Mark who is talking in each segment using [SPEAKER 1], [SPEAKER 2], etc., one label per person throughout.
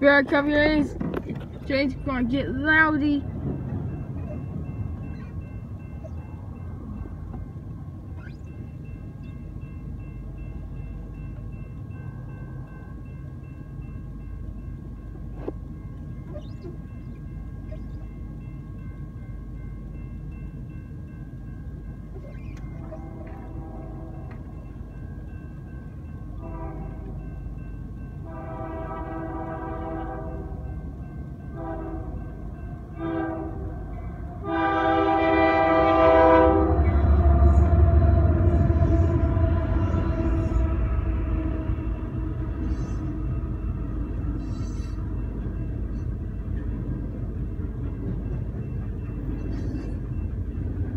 [SPEAKER 1] Better cover your ears. Train's gonna get loudy.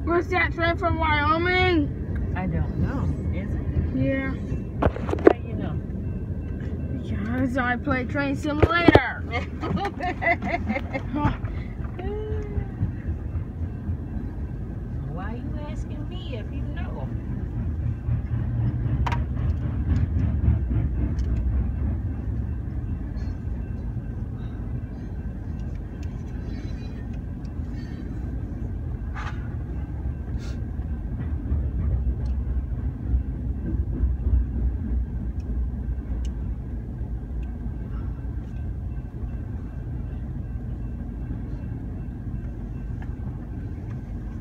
[SPEAKER 1] Where's that train from Wyoming?
[SPEAKER 2] I don't know. Is it?
[SPEAKER 1] Yeah.
[SPEAKER 2] How you know?
[SPEAKER 1] Because I play Train Simulator.
[SPEAKER 2] Why are you asking me if you know?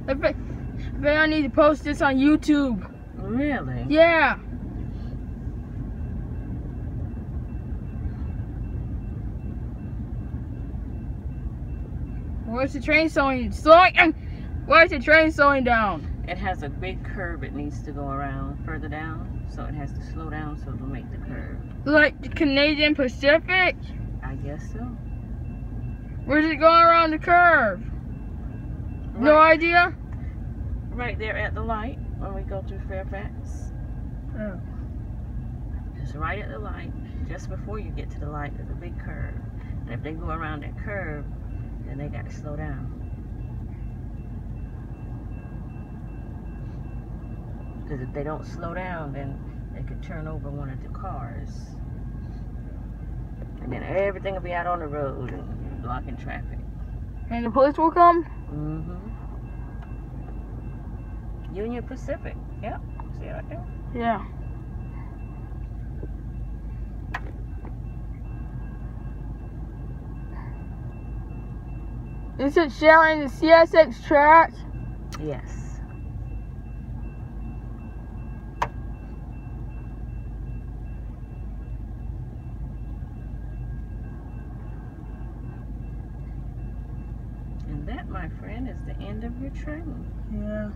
[SPEAKER 1] I bet I need to post this on YouTube.
[SPEAKER 2] Really?
[SPEAKER 1] Yeah. Where's the train slowing? Why is the train slowing down?
[SPEAKER 2] It has a big curve it needs to go around further down, so it has to slow down so it'll make the curve.
[SPEAKER 1] Like the Canadian Pacific?
[SPEAKER 2] I guess so.
[SPEAKER 1] Where's it going around the curve? No idea?
[SPEAKER 2] Right there at the light when we go through Fairfax.
[SPEAKER 1] Oh.
[SPEAKER 2] It's right at the light, just before you get to the light, there's a big curve. And if they go around that curve, then they got to slow down. Because if they don't slow down, then they could turn over one of the cars. And then everything will be out on the road and blocking traffic.
[SPEAKER 1] And the police will come?
[SPEAKER 2] Mm-hmm. Union Pacific. Yep. See it right there?
[SPEAKER 1] Yeah. Is it sharing the CSX track?
[SPEAKER 2] Yes. And that, my friend, is the end of your train.
[SPEAKER 1] Yeah.